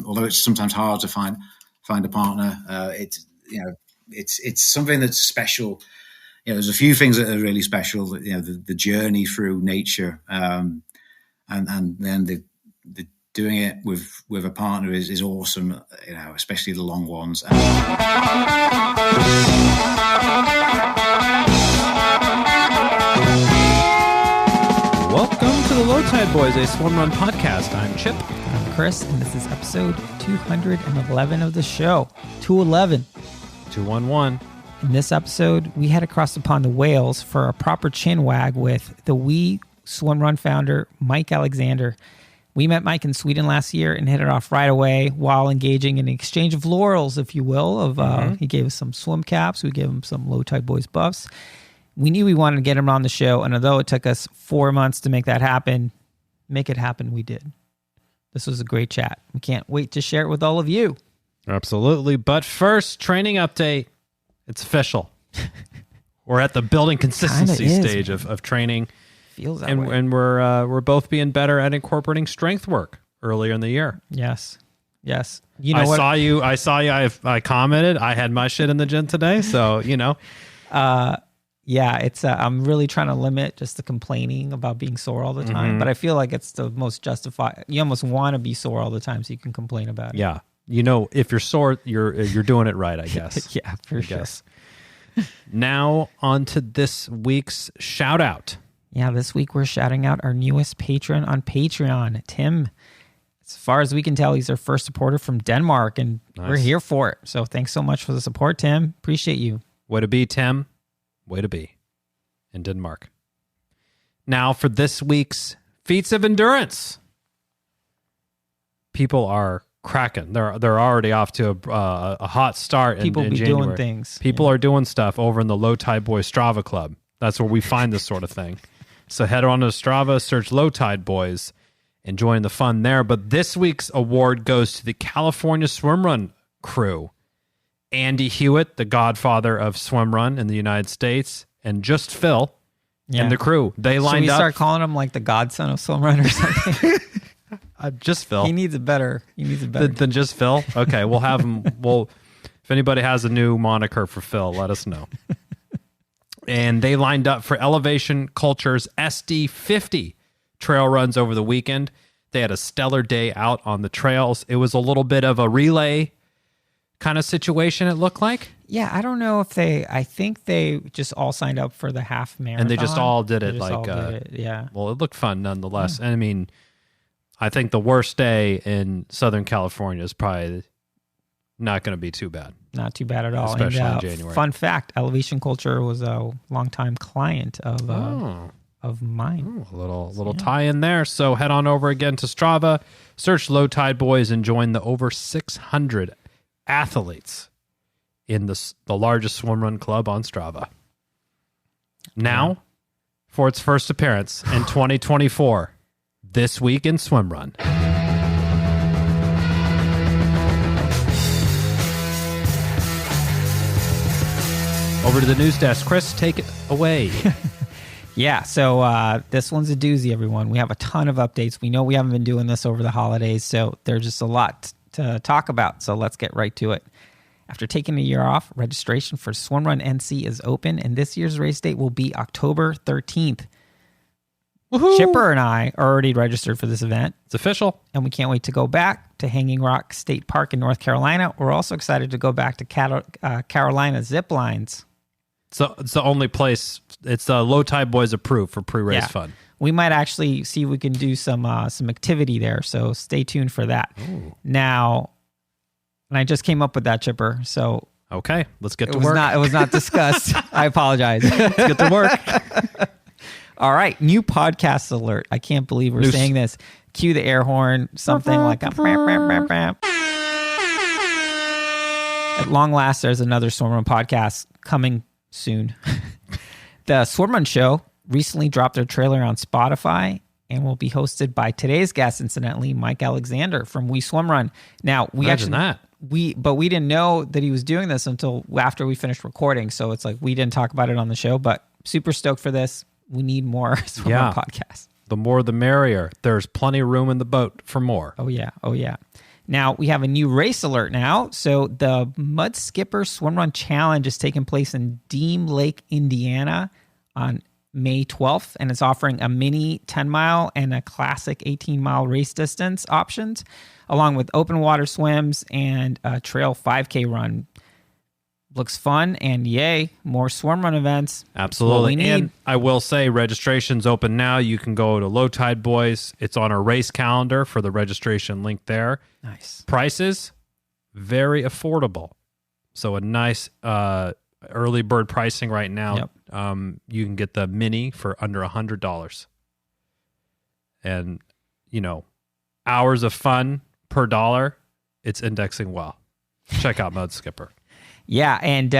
although it's sometimes hard to find a partner, it's something that's special. There's a few things that are really special. The journey through nature, and then the doing it with a partner is awesome. Especially the long ones. Welcome to the Low Tide Boys, a Swimrun podcast. I'm Chip. I'm Chris, and this is episode 211 of the show. 211. 211. In this episode, we head across the pond to Wales for a proper chin wag with the We Swimrun founder, Mike Alexander. We met Mike in Sweden last year and hit it off right away while engaging in an exchange of laurels, if you will. He gave us some swim caps. We gave him some Low Tide Boys buffs. We knew we wanted to get him on the show, and although it took us 4 months to make it happen, we did. This was a great chat. We can't wait to share it with all of you. Absolutely. But first, training update. It's official. We're at the building consistency stage of training. Feels that way. And we're both being better at incorporating strength work earlier in the year. Yes. I saw you. I commented. I had my shit in the gym today, so Yeah, it's. I'm really trying to limit just the complaining about being sore all the time, but I feel like it's the most justified. You almost want to be sore all the time so you can complain about it. Yeah, if you're sore, you're doing it right, I guess. Yeah, for sure. Now on to this week's shout out. Yeah, this week we're shouting out our newest patron on Patreon, Tim. As far as we can tell, he's our first supporter from Denmark, and We're here for it. So thanks so much for the support, Tim. Appreciate you. Way to be, Tim. Way to be in Denmark. Now for this week's Feats of Endurance. People are cracking. They're already off to a hot start in January. People be doing things. People are doing stuff over in the Low Tide Boys Strava Club. That's where we find this sort of thing. So head on to Strava, search Low Tide Boys, and join the fun there. But this week's award goes to the California Swimrun crew. Andy Hewitt, the godfather of swimrun in the United States, and Just Phil and the crew. They lined up. Should we start calling him like the godson of swimrun or something? Just Phil. He needs a better. Than Just Phil? Okay, we'll have him. If anybody has a new moniker for Phil, let us know. And they lined up for Elevation Culture's SD50 trail runs over the weekend. They had a stellar day out on the trails. It was a little bit of a relay kind of situation, it looked like. Yeah, I don't know if I think they just all signed up for the half marathon. And they just all did it. Yeah. Well, it looked fun nonetheless. Yeah. And I mean, I think the worst day in Southern California is probably not going to be too bad. Not too bad at all. Especially in January. Fun fact, Elevation Culture was a longtime client of mine. A little tie in there. So head on over again to Strava, search Low Tide Boys, and join the over 600 athletes in the largest swimrun club on Strava. Now, for its first appearance in 2024, This Week in Swimrun. Over to the news desk. Chris, take it away. Yeah, so this one's a doozy, everyone. We have a ton of updates. We know we haven't been doing this over the holidays, so there's just a lot to talk about. So let's get right to it. After taking a year off, registration for Swimrun NC is open, and this year's race date will be October 13th. Woohoo! Chipper and I are already registered for this event. It's official. And we can't wait to go back to Hanging Rock State Park in North Carolina. We're also excited to go back to Carolina Zip Lines. So it's the only place. It's the Low Tide Boys approved for pre-race fun. We might actually see if we can do some activity there. So stay tuned for that. Ooh. Now, and I just came up with that, Chipper. So okay, let's get to work. It was not discussed. I apologize. Let's get to work. All right, new podcast alert. I can't believe we're saying this. Cue the air horn. Something like a. At long last, there's another Swimrun podcast coming soon. The Swimrun Show recently dropped their trailer on Spotify and will be hosted by today's guest, incidentally, Mike Alexander from We Swimrun. Now, we didn't know that he was doing this until after we finished recording. So it's like we didn't talk about it on the show, but super stoked for this. We need more Swimrun podcasts. The more the merrier. There's plenty of room in the boat for more. Oh yeah. Now, we have a new race alert now. So the Mud Skipper Swimrun Challenge is taking place in Deem Lake, Indiana on May 12th, and it's offering a mini 10-mile and a classic 18-mile race distance options, along with open water swims and a trail 5K run. Looks fun, and yay, more swimrun events. Absolutely. And I will say registration's open now. You can go to Low Tide Boyz. It's on our race calendar for the registration link there. Nice. Prices, very affordable. So a nice early bird pricing right now. Yep. You can get the mini for under $100. And, hours of fun per dollar, it's indexing well. Check out Mud Skipper. Yeah, and,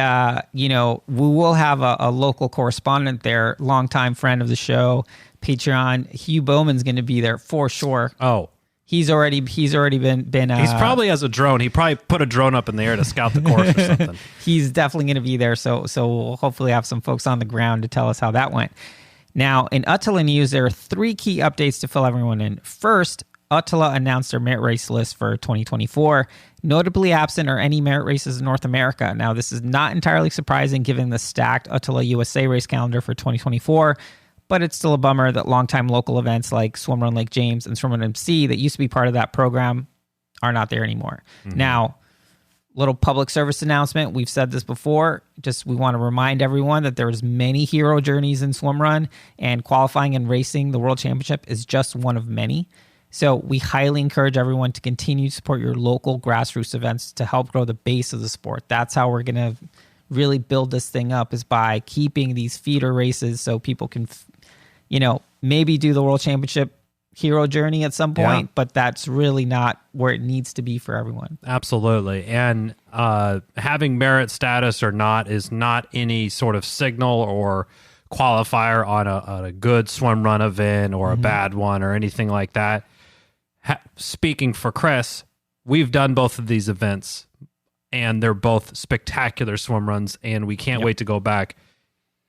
we will have a local correspondent there, longtime friend of the show, Patreon. Hugh Bowman's going to be there for sure. Oh. He's already been He's probably has a drone. He probably put a drone up in the air to scout the course or something. He's definitely going to be there, so we'll hopefully have some folks on the ground to tell us how that went. Now, in Attila news, there are 3 key updates to fill everyone in. First, Attila announced their merit race list for 2024. Notably absent are any merit races in North America. Now, this is not entirely surprising given the stacked Attila USA race calendar for 2024, but it's still a bummer that longtime local events like Swimrun Lake James and Swimrun MC that used to be part of that program are not there anymore. Mm-hmm. Now, little public service announcement. We've said this before. Just we want to remind everyone that there's many hero journeys in swimrun, and qualifying and racing the World Championship is just one of many. So we highly encourage everyone to continue to support your local grassroots events to help grow the base of the sport. That's how we're going to really build this thing up, is by keeping these feeder races so people can, maybe do the World Championship hero journey at some point, but that's really not where it needs to be for everyone. Absolutely. And having merit status or not is not any sort of signal or qualifier on a good swim run event or a bad one or anything like that. Speaking for Chris, we've done both of these events, and they're both spectacular swim runs, and we can't wait to go back.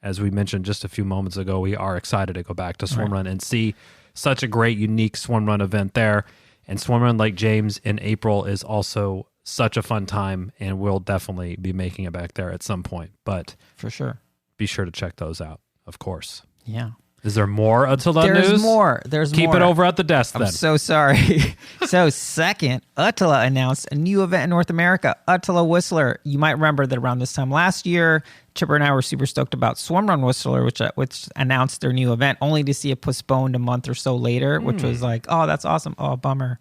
As we mentioned just a few moments ago, we are excited to go back to Swimrun and see such a great, unique swimrun event there. And Swimrun Lake James in April is also such a fun time, and we'll definitely be making it back there at some point. But for sure, be sure to check those out, of course. Yeah. Is there more Attila news? There's more. Keep it over at the desk then. I'm so sorry. So second, Attila announced a new event in North America, Attila Whistler. You might remember that around this time last year, Chipper and I were super stoked about Swimrun Whistler, which announced their new event, only to see it postponed a month or so later, which was like, oh, that's awesome. Oh, bummer.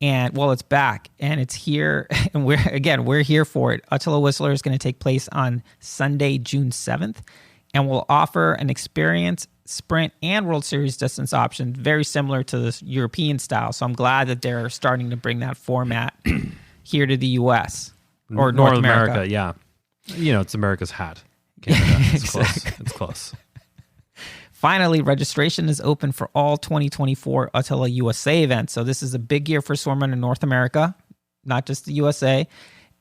And well, it's back and it's here. And we're here for it. Attila Whistler is going to take place on Sunday, June 7th, and will offer an experience, sprint, and World Series distance option very similar to the European style. So I'm glad that they're starting to bring that format here to the U.S. or North America. Yeah. It's America's hat. Canada. It's close. It's close. Finally, registration is open for all 2024 Attila USA events. So this is a big year for swimrun in North America, not just the USA.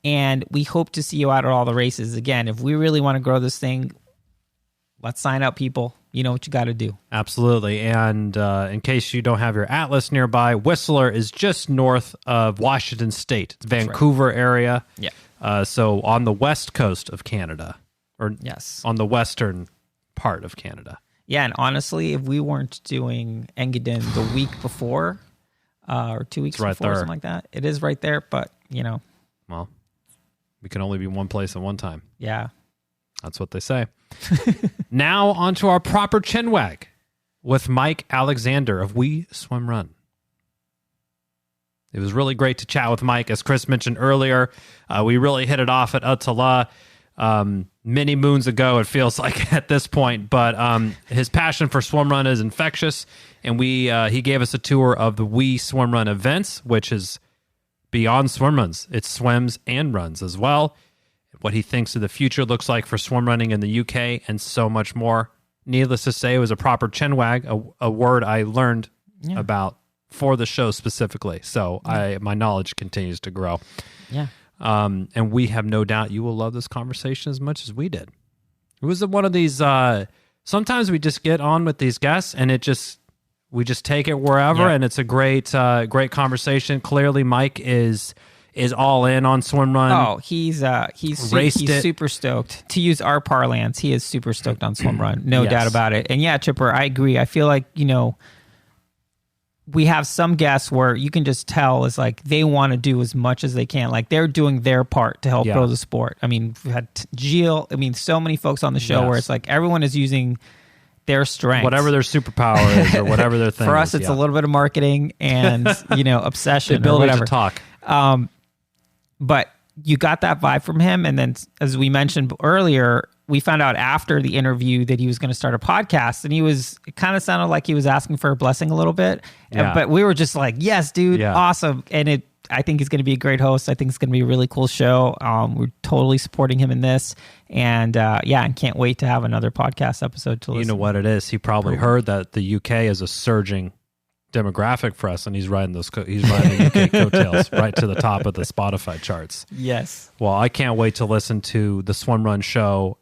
And we hope to see you out at all the races. Again, if we really want to grow this thing, let's sign up, people. You know what you got to do. Absolutely. And in case you don't have your atlas nearby, Whistler is just north of Washington State. It's Vancouver area. Yeah. So on the west coast of Canada, or on the western part of Canada. Yeah, and honestly, if we weren't doing Engadin the week before, or 2 weeks before, something like that, it is right there. But well, we can only be one place at one time. Yeah. That's what they say. Now onto our proper chinwag with Mike Alexander of We Swimrun. It was really great to chat with Mike. As Chris mentioned earlier, we really hit it off at Attila many moons ago, it feels like at this point. But his passion for swimrun is infectious, and he gave us a tour of the We Swimrun events, which is beyond swimruns. It's swims and runs as well. What he thinks of the future looks like for swim running in the UK, and so much more. Needless to say, it was a proper chinwag, a word I learned about for the show specifically. So my knowledge continues to grow. Yeah. And we have no doubt you will love this conversation as much as we did. It was one of these, sometimes we just get on with these guests and We just take it wherever, Yeah. and it's a great conversation. Clearly, Mike is all in on swimrun. Oh, he's Raced it. super stoked. To use our parlance, he is super stoked on swimrun. No Yes. doubt about it. And yeah, Chipper, I agree. I feel like, we have some guests where you can just tell is like they want to do as much as they can. Like they're doing their part to help Yeah. grow the sport. I mean, we've had Gilles. I mean, so many folks on the show where Yes. it's like everyone is using their strengths. Whatever their superpower is, or whatever their thing For us, is. it's a little bit of marketing and, obsession the or ability whatever. to talk. But you got that vibe from him. And then, as we mentioned earlier, we found out after the interview that he was going to start a podcast, and it kind of sounded like he was asking for a blessing a little bit. Yeah. But we were just like, yes, dude, Yeah. awesome. And I think he's going to be a great host. I think it's going to be a really cool show. We're totally supporting him in this. And and can't wait to have another podcast episode to listen. You know what it is? He probably heard that the UK is a surging demographic for us, and he's riding the UK coattails right to the top of the Spotify charts. Yes. Well, I can't wait to listen to the Swimrun show,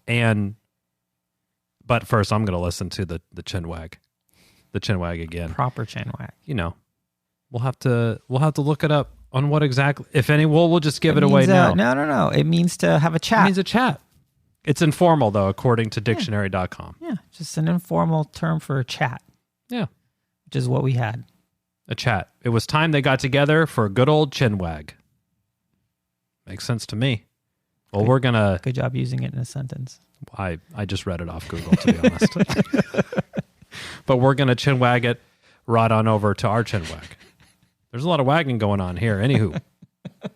but first I'm going to listen to the chinwag again. Proper chinwag. We'll have to look it up on what exactly, if any. We'll just give it away now. No. It means to have a chat. It means a chat. It's informal though, according to dictionary.com. Yeah, just an informal term for a chat. Yeah. Which is what we had. A chat. It was time they got together for a good old chinwag. Makes sense to me. Well, we're going to... Good job using it in a sentence. I just read it off Google, to be honest. But we're going to chinwag it right on over to our chinwag. There's a lot of wagging going on here. Anywho,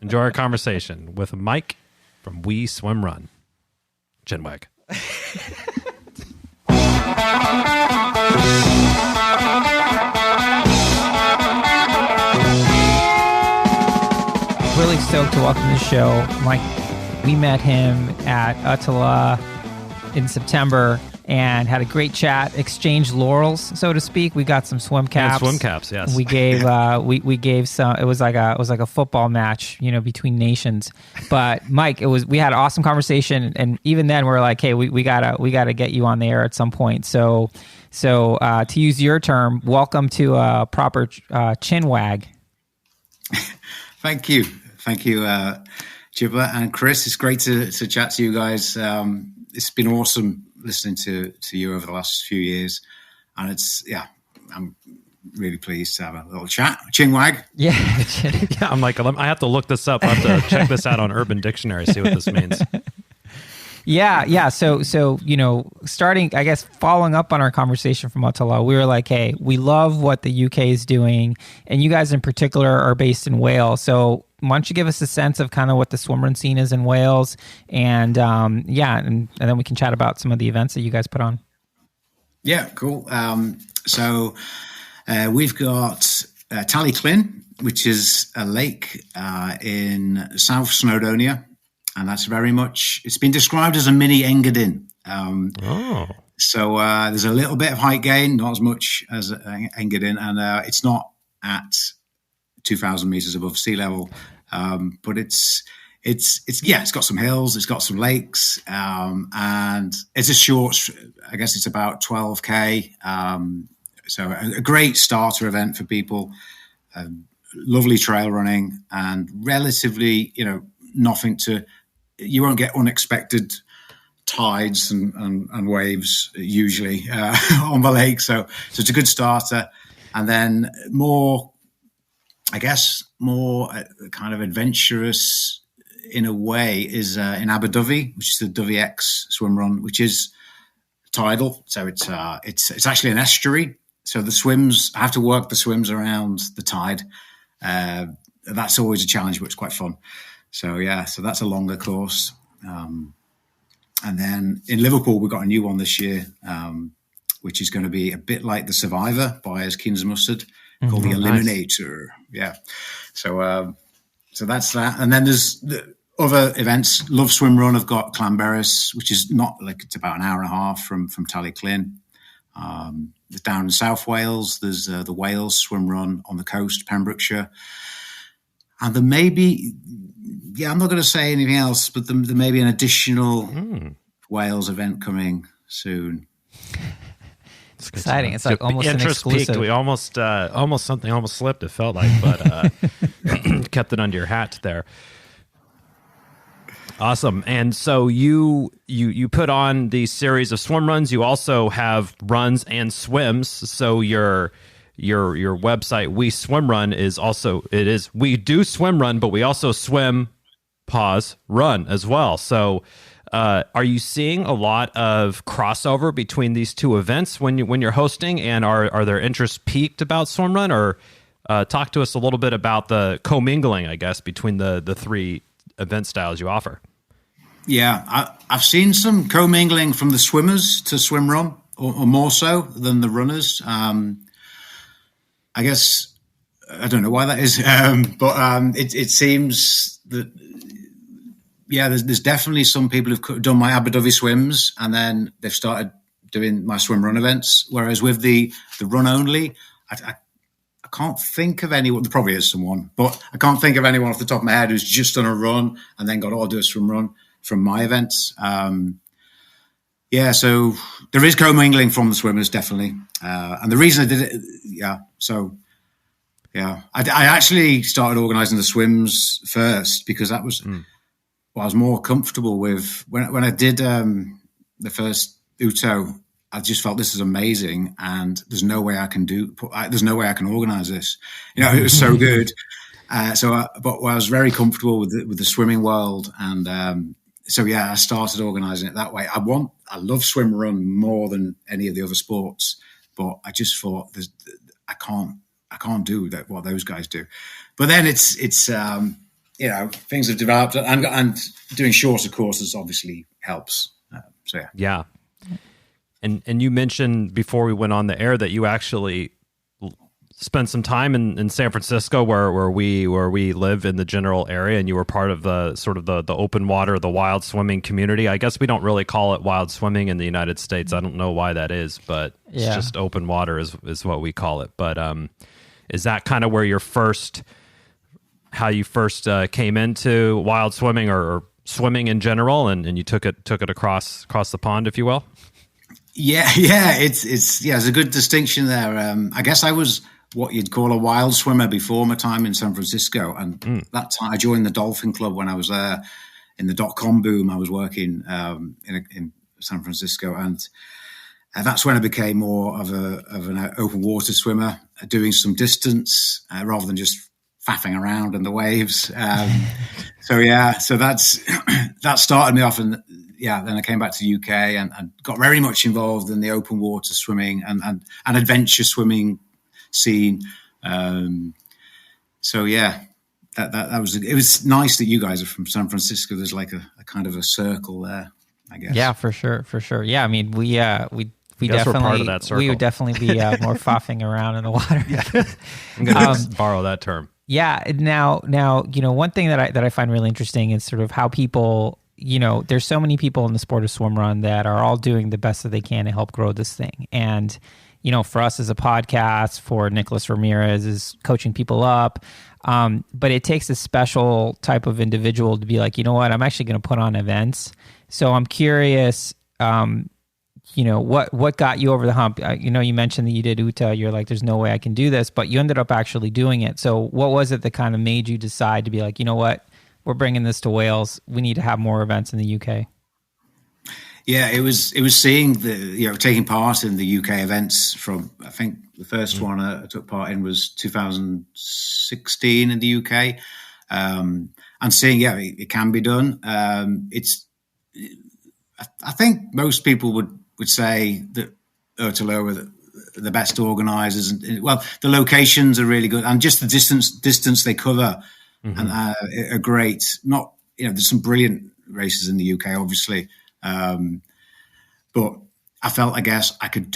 enjoy our conversation with Mike from We Swimrun. Chinwag. Really stoked to welcome to the show. Mike, we met him at Attila in September and had a great chat, exchanged laurels, so to speak. We got some swim caps. And swim caps, yes. We gave we gave some. It was like a football match, between nations. But Mike, we had an awesome conversation, and even then we were like, hey, we gotta get you on the air at some point. So to use your term, welcome to a proper chinwag. Thank you, Jibba and Chris. It's great to chat to you guys. It's been awesome listening to you over the last few years, and I'm really pleased to have a little chat. Chinwag. Yeah. Yeah, I'm like, I have to look this up. I have to check this out on Urban Dictionary, see what this means. Yeah. So starting, I guess, following up on our conversation from Attila, we were like, hey, we love what the UK is doing, and you guys in particular are based in Wales. So why don't you give us a sense of kind of what the swimrun scene is in Wales, and and then we can chat about some of the events that you guys put on. Yeah, cool. So we've got Tallyclyn, which is a lake in South Snowdonia. And that's very much, it's been described as a mini Engadin. So there's a little bit of height gain, not as much as Engadin, and it's not at 2,000 meters above sea level. But it's got some hills, it's got some lakes, and it's a short, I guess it's about 12K. So a great starter event for people, lovely trail running, and relatively, you won't get unexpected tides and waves usually on the lake. So it's a good starter. And then more kind of adventurous in a way is in Abu Dhabi, which is the Dhabi X swim run, which is tidal. So it's actually an estuary. So I have to work the swims around the tide. That's always a challenge, but it's quite fun. So that's a longer course. And then in Liverpool, we've got a new one this year, which is going to be a bit like the Survivor by As Keen as Mustard, called the Eliminator. Nice. Yeah. So that's that. And then there's the other events. Love Swim Run have got Clanberis, which is it's about an hour and a half from Tallyclyn. Down in South Wales, there's the Wales Swim Run on the coast, Pembrokeshire. And there may be, I'm not going to say anything else, but there may be an additional Wales event coming soon. It's exciting. It's like almost an interest exclusive. peaked. We almost something almost slipped. It felt like, but kept it under your hat there. Awesome. And so you put on these series of swim runs. You also have runs and swims. So your website, We Swimrun, is we do swim run, but we also swim, pause, run as well. So are you seeing a lot of crossover between these two events when you're hosting? And are there interests peaked about swim run? Or talk to us a little bit about the commingling, I guess, between the three event styles you offer. Yeah, I've seen some commingling from the swimmers to swim run, or more so than the runners. I guess I don't know why that is, but it seems that there's definitely some people who've done my Abu Dhabi swims and then they've started doing my swim run events. Whereas with the run only, I can't think of anyone. There probably is someone, but I can't think of anyone off the top of my head who's just done a run and then got to do a swim run from my events. So there is commingling from the swimmers, definitely. And the reason I did it, I actually started organising the swims first because that was what I was more comfortable with. When I did the first Uto, I just felt this is amazing, and there's no way I can organise this. It was so good. But I was very comfortable with the swimming world, and I started organising it that way. I love swim run more than any of the other sports, but I just thought I can't do that what those guys do. But then it's things have developed, and doing shorter courses obviously helps. Yeah. And you mentioned before we went on the air that you actually spent some time in San Francisco where we live in the general area, and you were part of the sort of the open water, the wild swimming community. I guess we don't really call it wild swimming in the United States. I don't know why that is, but it's just open water is what we call it. But is that kind of where how you first came into wild swimming or swimming in general, and you took it across the pond, if you will? Yeah, there's a good distinction there. I guess I was what you'd call a wild swimmer before my time in San Francisco. And that time I joined the Dolphin Club when I was there in the dot-com boom. I was working in San Francisco. And that's when I became more of an open water swimmer, doing some distance rather than just faffing around in the waves. So that started me off. And then I came back to the UK and got very much involved in the open water swimming and adventure swimming scene. That was, it was nice that you guys are from San Francisco. There's like a kind of a circle there, I guess. Yeah, for sure. Yeah, I mean, we definitely, we're part of that circle. We would definitely be more faffing around in the water. Yeah. I'm going to borrow that term. Yeah. Now, one thing that I find really interesting is sort of how people, there's so many people in the sport of swim run that are all doing the best that they can to help grow this thing. And, for us as a podcast, for Nicholas Ramirez is coaching people up. But it takes a special type of individual to be like, you know what, I'm actually going to put on events. So I'm curious, what got you over the hump? You mentioned that you did Uta. You're like, there's no way I can do this, but you ended up actually doing it. So what was it that kind of made you decide to be like, you know what, we're bringing this to Wales. We need to have more events in the UK. Yeah, it was seeing taking part in the UK events from, I think the first one I took part in was 2016 in the UK, and seeing, it can be done. I think most people would say that Urtalo are the best organisers. Well, the locations are really good, and just the distance they cover and are great. Not, there's some brilliant races in the UK, obviously. But I felt, I guess, I could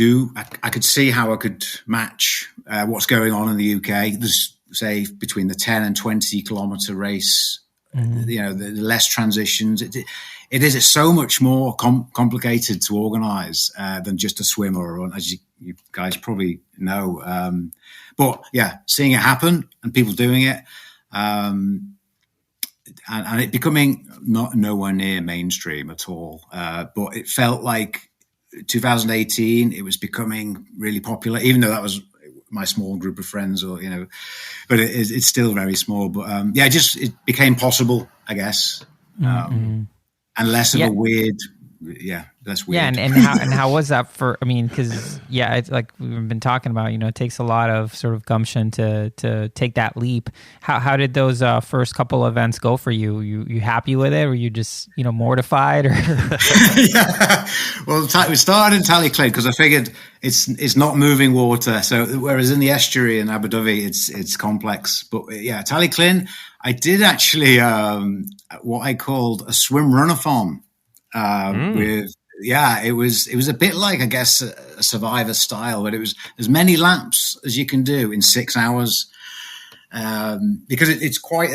see how I could match what's going on in the UK. There's, say, between the 10 and 20 kilometre race, the less transitions. It's so much more complicated to organise than just a swim or a run, as you guys probably know. But seeing it happen and people doing it, and it becoming nowhere near mainstream at all. But it felt like 2018, it was becoming really popular, even though that was my small group of friends, or but it's still very small. But it became possible, I guess, and less of a weird. Yeah, that's weird. Yeah, and how was that for? I mean, because it's like we've been talking about. It takes a lot of sort of gumption to take that leap. How did those first couple events go for you? You happy with it? Or were you just mortified? Or yeah. Well, we started in Tallyclyn because I figured it's not moving water. So whereas in the estuary in Abu Dhabi, it's complex. But yeah, Tallyclyn, I did actually what I called a swim run-a-thon. It was a bit like, I guess, a Survivor style, but it was as many laps as you can do in 6 hours, because it's quite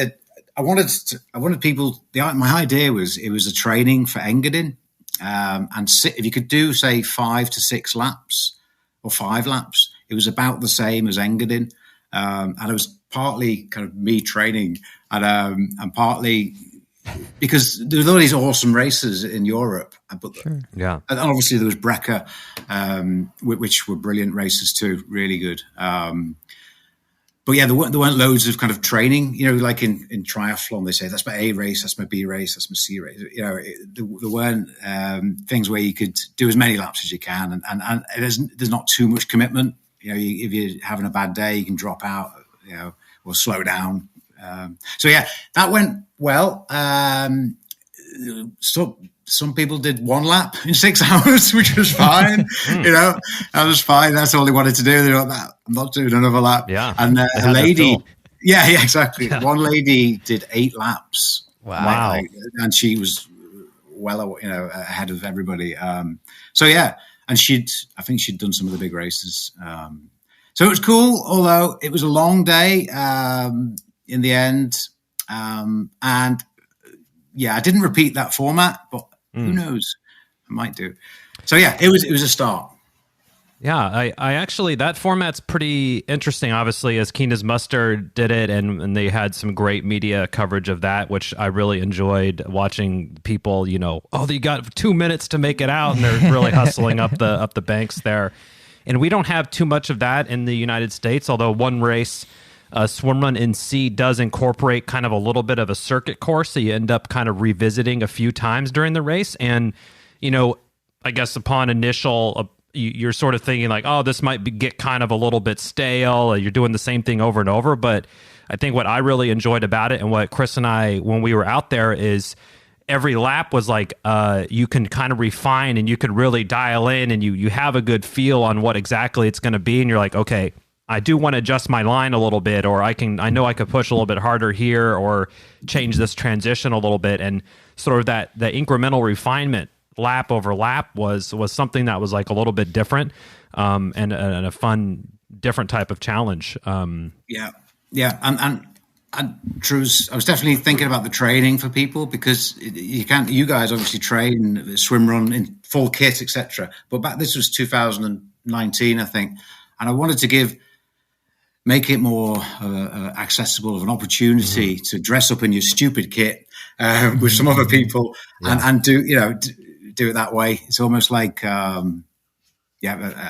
I wanted people. My idea was it was a training for Engadin, and if you could do say 5 to 6 laps or 5 laps, it was about the same as Engadin, and it was partly kind of me training, and partly because there were all these awesome races in Europe, but and obviously there was Breca, which were brilliant races too, really good. But yeah, there weren't loads of kind of training, like in triathlon, they say that's my A race, that's my B race, that's my C race. There weren't things where you could do as many laps as you can, and there's not too much commitment. If you're having a bad day, you can drop out, or slow down. So yeah, that went well. So some people did 1 lap in 6 hours, which was fine. That was fine. That's all they wanted to do. They were like, I'm not doing another lap. Yeah. And a lady, exactly. Yeah. One lady did 8 laps. Wow. And she was well, ahead of everybody. So yeah, and I think she'd done some of the big races. So it was cool, although it was a long day. In the end, and I didn't repeat that format, but who knows? I might do. So yeah, it was a start. Yeah, I actually, that format's pretty interesting. Obviously, as Keen as Mustard did it, and they had some great media coverage of that, which I really enjoyed watching people. You got 2 minutes to make it out, and they're really hustling up the banks there. And we don't have too much of that in the United States, although one race. Swimrun NC does incorporate kind of a little bit of a circuit course, so you end up kind of revisiting a few times during the race. And, I guess upon initial, you're sort of thinking like, oh, this might get kind of a little bit stale. You're doing the same thing over and over. But I think what I really enjoyed about it, and what Chris and I, when we were out there, is every lap was like you can kind of refine and you could really dial in, and you have a good feel on what exactly it's going to be. And you're like, okay, I do want to adjust my line a little bit, or I know I could push a little bit harder here, or change this transition a little bit. And sort of the incremental refinement lap over lap was something that was like a little bit different, and a fun, different type of challenge. And Trues, I was definitely thinking about the training for people, because you guys obviously train swim run in full kit, etc. But this was 2019, I think, and I wanted to make it more accessible, of an opportunity to dress up in your stupid kit with some other people, and do it that way. It's almost like a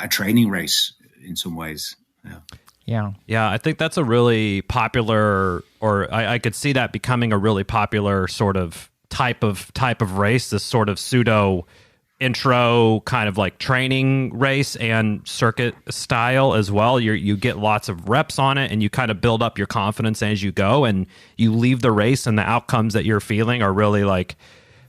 training race in some ways. Yeah, I think that's a really popular, or I could see that becoming a really popular sort of type of race. This sort of pseudo intro kind of like training race and circuit style as well. You get lots of reps on it, and you kind of build up your confidence as you go, and you leave the race, and the outcomes that you're feeling are really like,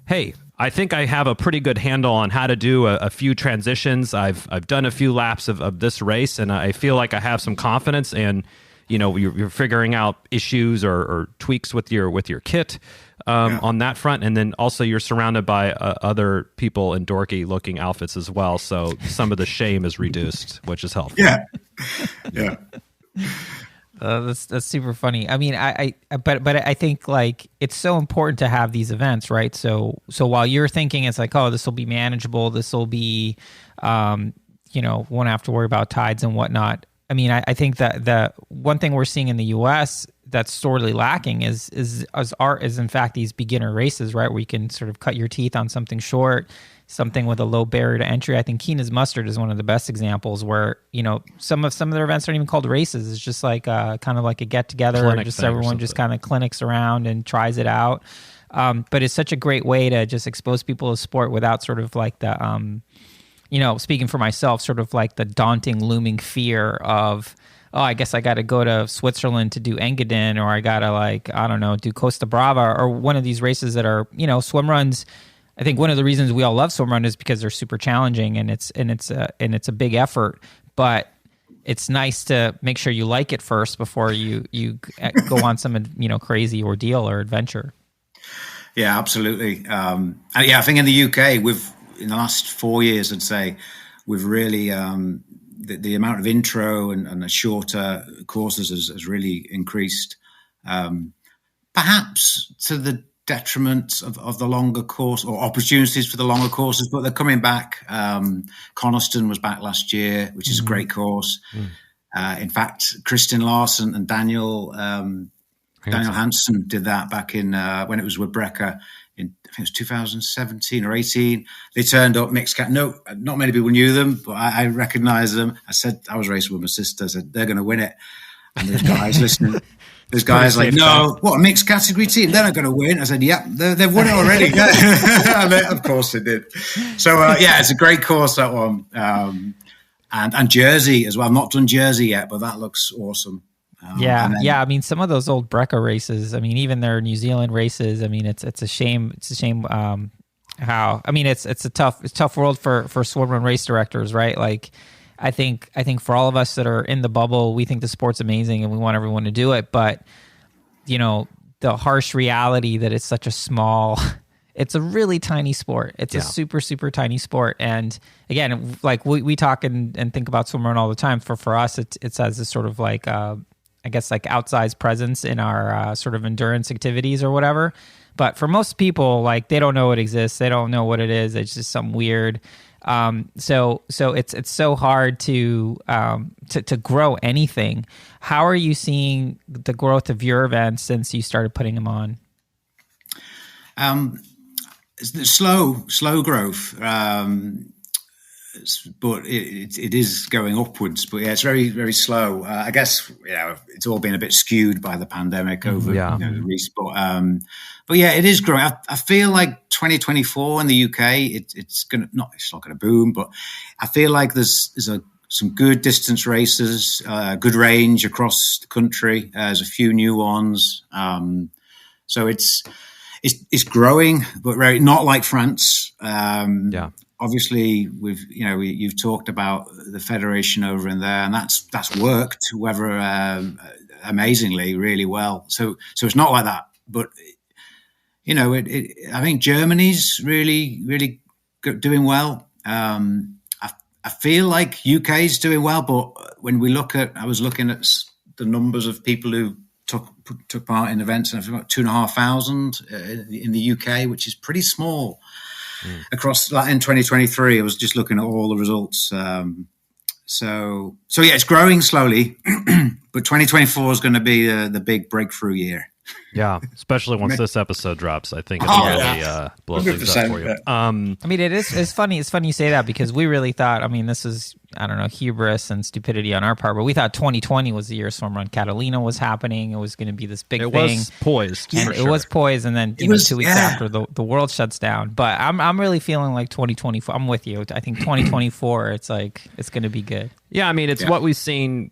hey, I think I have a pretty good handle on how to do a few transitions. I've done a few laps of this race, and I feel like I have some confidence, and you're figuring out issues or tweaks with your kit on that front. And then also you're surrounded by other people in dorky looking outfits as well. So some of the shame is reduced, which is helpful. Yeah. That's super funny. I mean, but I think like it's so important to have these events, right? So while you're thinking it's like, oh, this will be manageable, this will be, won't have to worry about tides and whatnot. I mean, I think that the one thing we're seeing in the U.S. that's sorely lacking is in fact these beginner races, right? Where you can sort of cut your teeth on something short, something with a low barrier to entry. I think Keena's Mustard is one of the best examples where, some of their events aren't even called races. It's just like kind of like a get together, or just everyone just kind of clinics around and tries it out. But it's such a great way to just expose people to sport without sort of like the, speaking for myself, sort of like the daunting, looming fear of, oh, I guess I got to go to Switzerland to do Engadin, or I got to do Costa Brava, or one of these races that are, swim runs. I think one of the reasons we all love swimrun is because they're super challenging and it's a big effort, but it's nice to make sure you like it first before you go on some, crazy ordeal or adventure. Yeah, absolutely. And I think in the UK, in the last 4 years, I'd say, we've really, the amount of intro and the shorter courses has really increased, perhaps to the detriment of the longer course, or opportunities for the longer courses, but they're coming back. Coniston was back last year, which is a great course. In fact, Kristin Larsen and Daniel Hansen did that back in when it was with Brecker in, I think it was 2017 or 18. They turned up mixed cat. No, not many people knew them, but I recognized them. I said, I was racing with my sister. I said, they're going to win it. And there's guys listening. There's guys like, no, what, a mixed category team? They're not going to win. I said, yep, they've won it already. Of course they did. So, it's a great course, that one. And Jersey as well. I've not done Jersey yet, but that looks awesome. I mean, some of those old Breca races, I mean, even their New Zealand races, I mean, it's a shame. It's a shame how, I mean, it's a tough world for swimrun race directors, right? Like, I think for all of us that are in the bubble, we think the sport's amazing and we want everyone to do it. But, the harsh reality that it's such a small, it's a really tiny sport. It's a super, super tiny sport. And again, like we talk and think about swimrun all the time. For us, it has this sort of like, I guess like outsized presence in our sort of endurance activities or whatever. But for most people, like they don't know it exists. They don't know what it is. It's just something weird. So it's so hard to grow anything. How are you seeing the growth of your events since you started putting them on? It's slow growth, but it is going upwards. But yeah, it's very, very slow. I guess it's all been a bit skewed by the pandemic over the recent. But yeah, it is growing. I feel like 2024 in the UK, it's not going to boom, but I feel like there's some good distance races, good range across the country. There's a few new ones, so it's growing, but not like France. Obviously, you've talked about the federation over in there, and that's worked amazingly, really well. So it's not like that, but. I think Germany's really, really doing well. I feel like UK's doing well, but when I was looking at the numbers of people who took part in events, and I think about 2,500 in the UK, which is pretty small across in 2023. I was just looking at all the results. So yeah, it's growing slowly, but 2024 is going to be the big breakthrough year. Yeah, especially once this episode drops, I think it'll really blow things up for you. I mean, it's funny. It's funny you say that because we really thought. I mean, this is hubris and stupidity on our part, but we thought 2020 was the year Swimrun Catalina was happening. It was going to be this big thing. It was poised, and it was poised, and then 2 weeks after the world shuts down. But I'm really feeling like 2024. I'm with you. I think 2024. It's like it's going to be good. Yeah, I mean, it's what we've seen.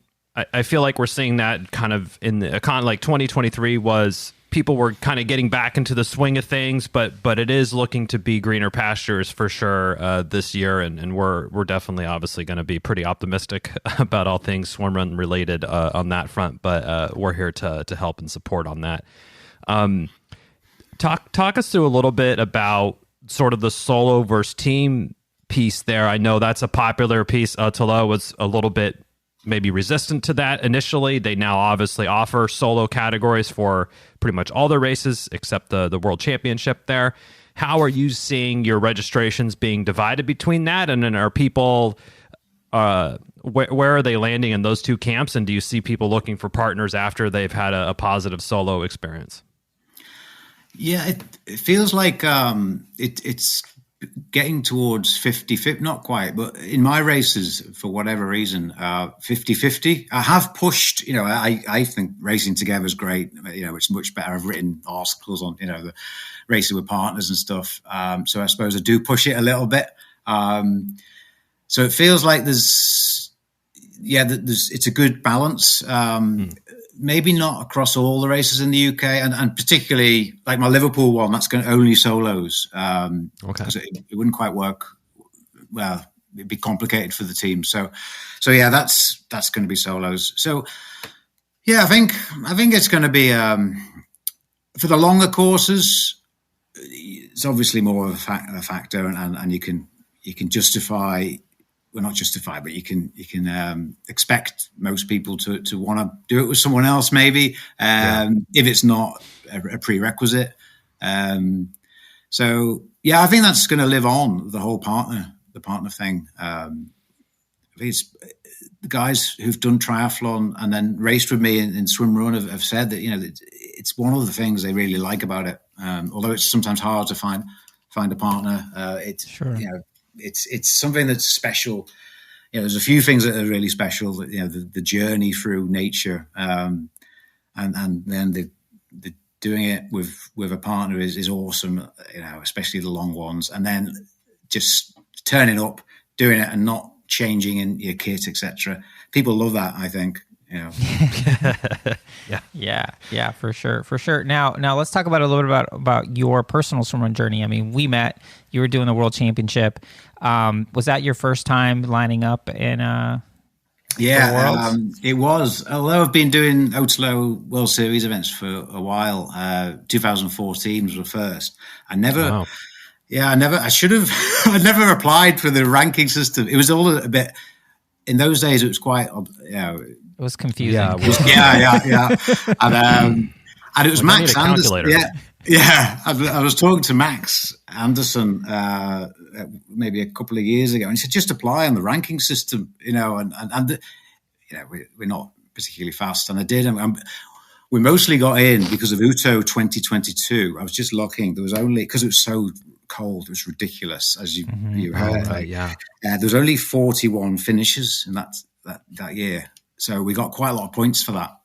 I feel like we're seeing that kind of in the like 2023 was people were kind of getting back into the swing of things, but it is looking to be greener pastures for sure this year, and we're definitely obviously going to be pretty optimistic about all things swimrun related on that front. But we're here to help and support on that. Talk us through a little bit about sort of the solo versus team piece there. I know that's a popular piece. Tala was a little bit maybe resistant to that initially. They now obviously offer solo categories for pretty much all their races except the World Championship there. How are you seeing your registrations being divided between that? And then are people where are they landing in those two camps? And do you see people looking for partners after they've had a positive solo experience? Yeah, it feels like it's getting towards 50-50, not quite, but in my races, for whatever reason, 50-50. I have pushed, I think racing together is great. It's much better. I've written articles on, the racing with partners and stuff. So I suppose I do push it a little bit. So it feels like it's a good balance. Maybe not across all the races in the UK, and particularly like my Liverpool one, that's going to only solos. Because it wouldn't quite work. Well, it'd be complicated for the team. So yeah, that's going to be solos. So yeah, I think it's going to be for the longer courses. It's obviously more of a factor, and you can justify. Well, not justify, but you can expect most people to want to do it with someone else, maybe, if it's not a prerequisite. So yeah, I think that's going to live on, the whole partner thing. I think it's the guys who've done triathlon and then raced with me in swimrun have said that it's one of the things they really like about it. Although it's sometimes hard to find a partner, it's something that's special. There's a few things that are really special. The journey through nature, and then the doing it with a partner is awesome. Especially the long ones, and then just turning up, doing it, and not changing in your kit, etc. People love that, I think. Yeah, for sure. Now let's talk about a little bit about your personal swimrun journey. I mean, we met. You were doing the World Championship. Was that your first time lining up in? It was. Although I've been doing Outlaw World Series events for a while. 2014 was the first. I should have. I never applied for the ranking system. It was all a bit. In those days, it was quite. It was confusing. Yeah. And it was Max Anderson. Yeah. I was talking to Max Anderson maybe a couple of years ago, and he said just apply on the ranking system, and we're not particularly fast, and I did, and we mostly got in because of Uto 2022. I was just looking. There was only because it was so cold, it was ridiculess, as you heard. There was only 41 finishes in that year. So we got quite a lot of points for that.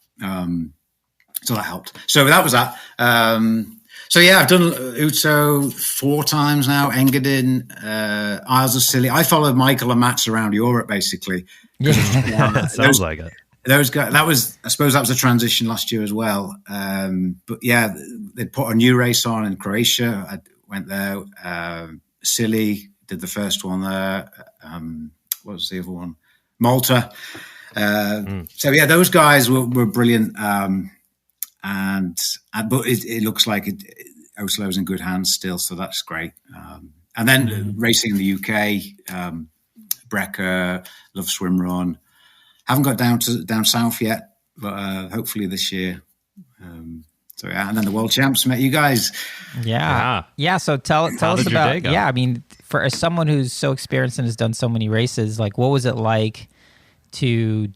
So that helped. So that was that. I've done Uto 4 times now, Engadin, Isles of Scilly. I followed Michael and Mats around Europe, basically. Yeah, sounds like it. Those guys, I suppose that was a transition last year as well. But yeah, they put a new race on in Croatia. I went there. Scilly, did the first one there. What was the other one? Malta. So yeah, those guys were brilliant, but it looks like Oslow's in good hands still, so that's great. And then racing in the UK, Brecker, love swimrun. Haven't got down south yet, but hopefully this year. So yeah, and then the world champs met you guys. Yeah. So tell us about. Yeah, I mean, for as someone who's so experienced and has done so many races, like what was it like to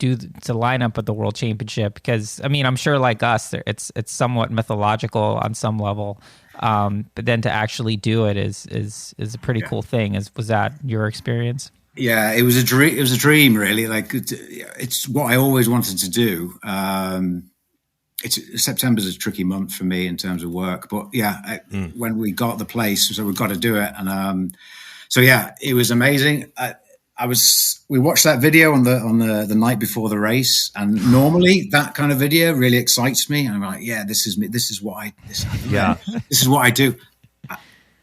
line up at the World Championship? Because I mean, I'm sure like us, it's somewhat mythological on some level, but then to actually do it is a pretty cool thing. Was that your experience? Yeah, it was a dream. It was a dream, really. Like it's what I always wanted to do. September's a tricky month for me in terms of work, but yeah, when we got the place, so we've got to do it, and so yeah, it was amazing. We watched that video on the night before the race, and normally that kind of video really excites me. And I'm like, yeah, this is me. This is what I do.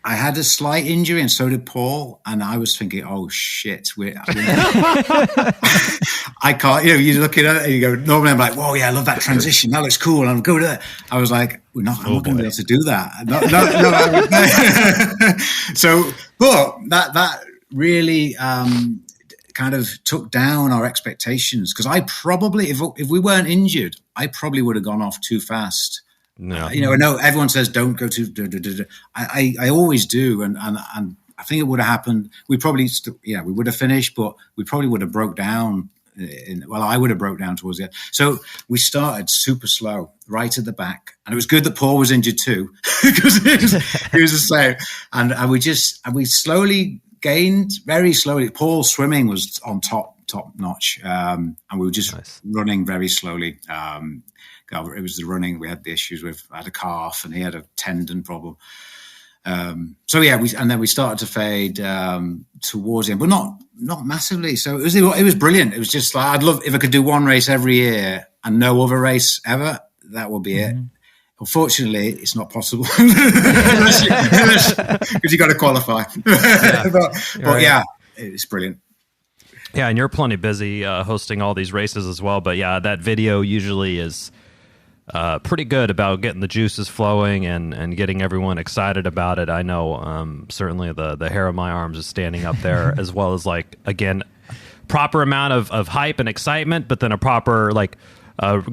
I had a slight injury, and so did Paul. And I was thinking, oh shit, I can't. You look at it and you go. Normally, I'm like, whoa, yeah, I love that transition. That looks cool. I'm good at it. I was like, I'm not going to be able to do that. No. So, but that really kind of took down our expectations, because I probably, if we weren't injured, I probably would have gone off too fast. No, I know everyone says don't go too. I always do, and I I think it would have happened. We probably, we would have finished, but we probably would have broke down. I would have broke down towards the end. So we started super slow, right at the back, and it was good that Paul was injured too, because he was the same. And we slowly gained, very slowly. Paul's swimming was on top notch, and we were just running very slowly. It was the running we had the issues with. I had a calf, and he had a tendon problem. We started to fade towards him, but not massively. So it was brilliant. It was just like, I'd love if I could do one race every year and no other race ever. That would be it. Unfortunately, it's not possible because you got to qualify. Yeah, it's brilliant. Yeah, and you're plenty busy hosting all these races as well. But yeah, that video usually is pretty good about getting the juices flowing and getting everyone excited about it. I know certainly the hair on my arms is standing up there, as well as, like, again, proper amount of hype and excitement, but then a proper, like,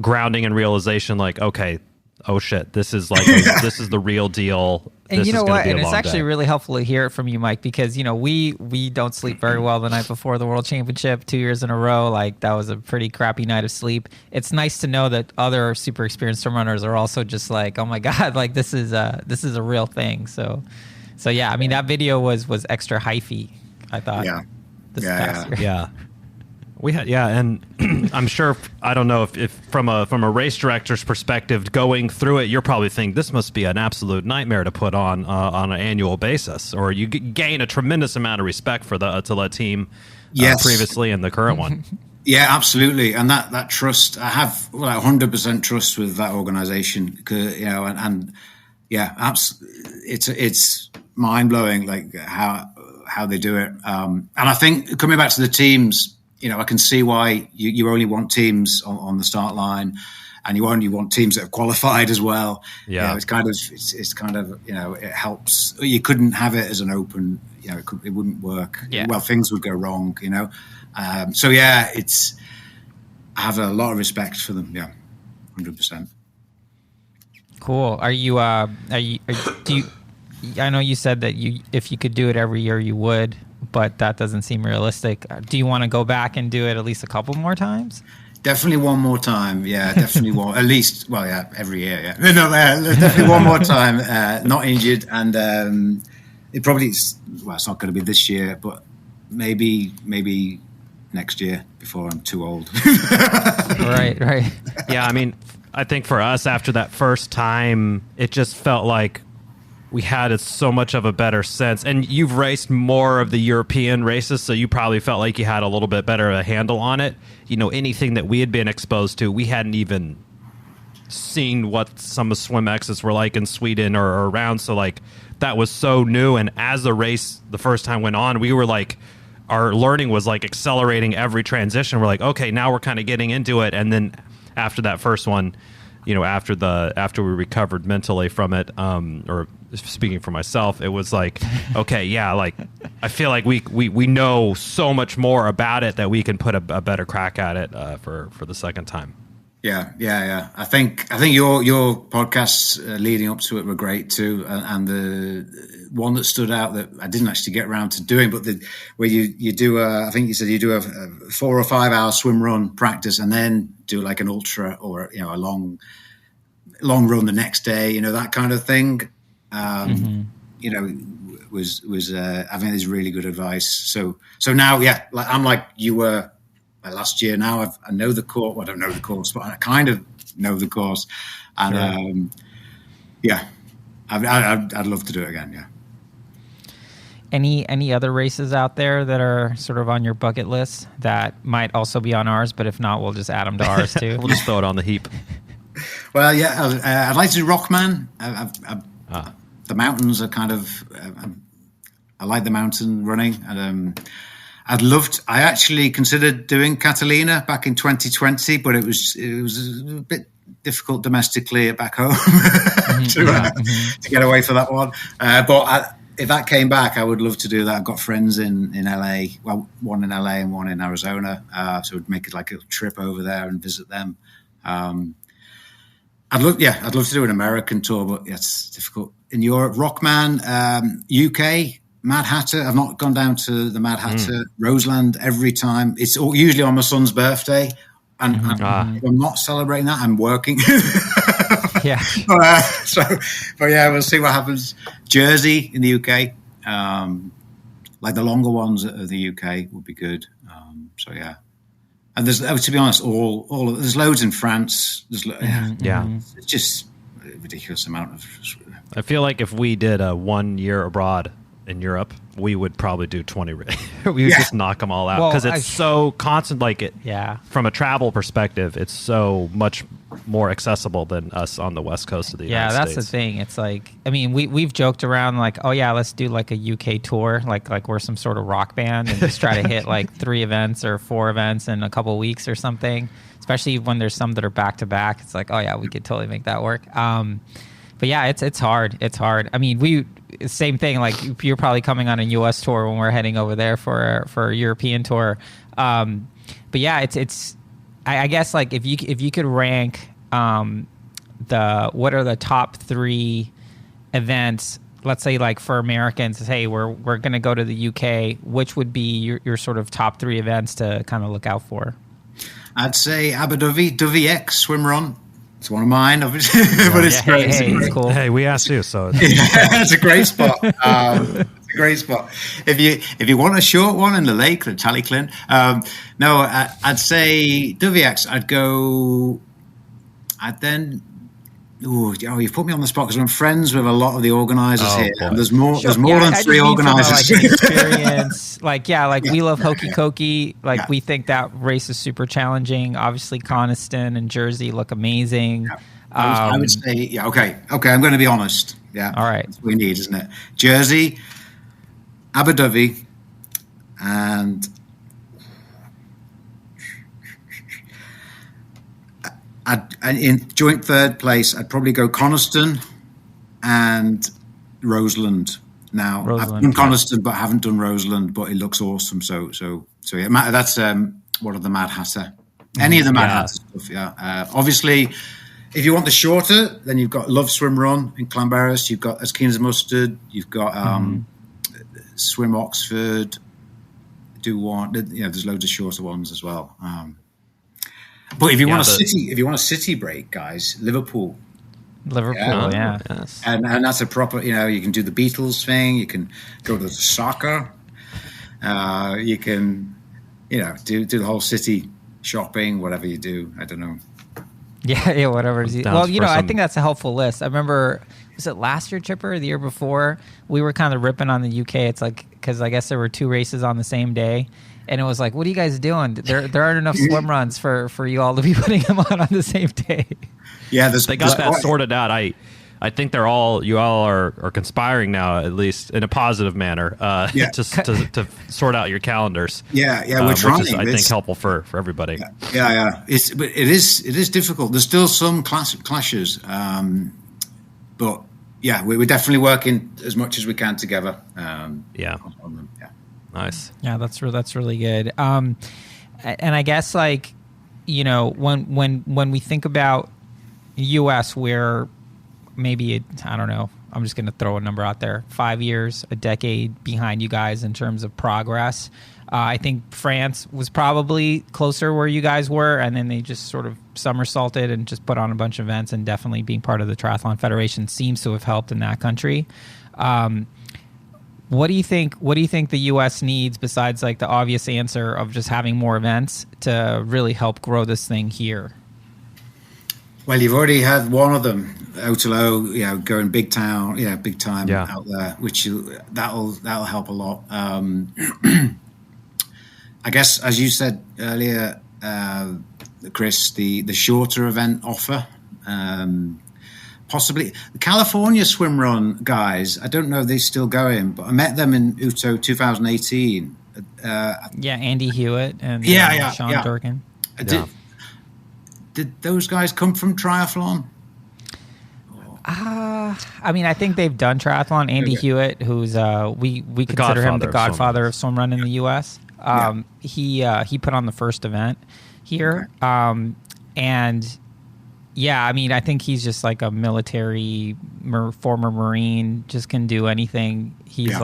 grounding and realization, like, okay, oh shit, this is like this is the real deal. And this you know what? And it's actually day. really helpful to hear it from you, Mike, because we don't sleep very well the night before the World Championship 2 years in a row. Like, that was a pretty crappy night of sleep. It's nice to know that other super experienced swim runners are also just like, oh my god, like this is a real thing. So yeah, I mean, that video was extra hyphy, I thought. Yeah. This past year. Yeah. We had, and I'm sure, I don't know if from a race director's perspective, going through it, you're probably thinking this must be an absolute nightmare to put on an annual basis, or you gain a tremendous amount of respect for the team previously and the current one. Yeah, absolutely, and that trust, I have 100% trust with that organization, it's mind blowing, like how they do it, and I think coming back to the teams. I can see why you only want teams on the start line, and you only want teams that have qualified as well. Yeah, it's kind of it helps. You couldn't have it as an open. It wouldn't work. Yeah. Well, things would go wrong. I have a lot of respect for them. Yeah, 100%. Cool. Are you? Do you? I know you said that if you could do it every year, you would. But that doesn't seem realistic. Do you want to go back and do it at least a couple more times? Definitely one more time. Yeah, definitely one. At least, every year. Yeah, no, definitely one more time. Not injured, and it probably it's not going to be this year, but maybe next year before I'm too old. Right. Yeah, I mean, I think for us after that first time, it just felt like we had so much of a better sense. And you've raced more of the European races, so you probably felt like you had a little bit better a handle on it. Anything that we had been exposed to, we hadn't even seen what some of SwimX's were like in Sweden or around. So, like, that was so new. And as the race the first time went on, we were like, our learning was like accelerating every transition. We're like, okay, now we're kind of getting into it. And then after that first one, after we recovered mentally from it, or speaking for myself, it was like, okay, yeah, like I feel like we know so much more about it that we can put a better crack at it for the second time. Yeah. I think your podcasts leading up to it were great too, and the one that stood out that I didn't actually get around to doing, but where you do I think you said you do a 4 or 5 hour swim run practice and then do like an ultra or a long run the next day, that kind of thing. Was I think is really good advice. So now, like I'm like you were last year. Now I know the course. Well, I don't know the course, but I kind of know the course. And I'd love to do it again. Yeah. Any other races out there that are sort of on your bucket list that might also be on ours? But if not, we'll just add them to ours too. We'll just throw it on the heap. Well, yeah, I'd like to do Rockman. The mountains are kind of. I like the mountain running, and I actually considered doing Catalina back in 2020, but it was a bit difficult domestically back home to get away for that one. But if that came back, I would love to do that. I've got friends in LA, well, one in LA and one in Arizona, so we'd make it like a trip over there and visit them. I'd love to do an American tour, but it's difficult. In Europe, Rockman, UK, Mad Hatter. I've not gone down to the Mad Hatter. Roseland every time. It's usually on my son's birthday. And if I'm not celebrating that, I'm working. Yeah. But yeah, we'll see what happens. Jersey in the UK. Like the longer ones of the UK would be good. So yeah. And there's, to be honest, there's loads in France. It's just a ridiculous amount of. I feel like if we did a 1 year abroad in Europe, we would probably do 20. We would just knock them all out because it's so constant. Like it, from a travel perspective, it's so much more accessible than us on the west coast of the United States. Yeah, that's the thing. It's like, I mean, we've joked around like, oh yeah, let's do like a UK tour, like we're some sort of rock band, and just try to hit like 3 events or 4 events in a couple of weeks or something. Especially when there's some that are back to back, it's like, oh yeah, we could totally make that work. But yeah, it's hard. It's hard. I mean, same thing. Like you're probably coming on a U.S. tour when we're heading over there for a European tour. But yeah, it's. I guess like if you could rank what are the top 3 events? Let's say like for Americans, hey, we're going to go to the UK. Which would be your sort of top 3 events to kind of look out for? I'd say Abu Dhabi X Swimrun. It's one of mine, obviously, but it's great. It's cool. Hey, we asked you, so it's a great spot. It's a great spot. If you want a short one in the lake, the Tallyclin, I'd say WX. You've put me on the spot because I'm friends with a lot of the organisers here. And there's more than 3 organisers. Like experience, we love Hokey Cokey. We think that race is super challenging. Obviously, Coniston and Jersey look amazing. Yeah. I would say, okay. I'm going to be honest. Yeah, all right. That's what we need, isn't it? Jersey, Abu Dhabi, and in joint third place, I'd probably go Coniston and Roseland. Now, I've done Coniston, but haven't done Roseland, but it looks awesome. So yeah, that's one of the Mad Hatter. Any of the Mad Hatter stuff, yeah. Obviously, if you want the shorter, then you've got Love Swimrun in Clanberis. You've got As Keen as Mustard. You've got Swim Oxford. There's loads of shorter ones as well. But if you want a city break, guys, Liverpool, yes. and that's a proper. You can do the Beatles thing. You can go to the soccer. You can, do the whole city shopping, whatever you do. I don't know. Yeah, whatever. Well, I think that's a helpful list. I remember, was it last year, Chipper, or the year before? We were kind of ripping on the UK. It's like, because I guess there were 2 races on the same day. And it was like, what are you guys doing? There aren't enough swim runs for you all to be putting them on the same day. Yeah, they got that sorted out. I think you all are conspiring now, at least in a positive manner, to sort out your calenders. Yeah, we're trying. Which is, I think, helpful for everybody. Yeah. But it is difficult. There's still some clashes, but yeah, we're definitely working as much as we can together. On them. Yeah. Nice. Yeah, that's really good. And I guess when we think about U.S., where maybe I don't know, I'm just going to throw a number out there, 5 years, a decade behind you guys in terms of progress. I think France was probably closer where you guys were, and then they just sort of somersaulted and just put on a bunch of events, and definitely being part of the Triathlon Federation seems to have helped in that country. What do you think the U.S. needs besides the obvious answer of just having more events to really help grow this thing here? Well, you've already had one of them, Otelo, going big time out there, which that'll help a lot. I guess, as you said earlier, Chris, the shorter event offer. Possibly the California Swimrun guys. I don't know if they're still going, but I met them in Uto 2018. Andy Hewitt and Sean Durkin. Did those guys come from triathlon? I mean, I think they've done triathlon. Andy Hewitt, who's we consider him the godfather of swimrun in the U.S. He put on the first event here, and. Yeah, I mean, I think he's just like a military former Marine, just can do anything. He's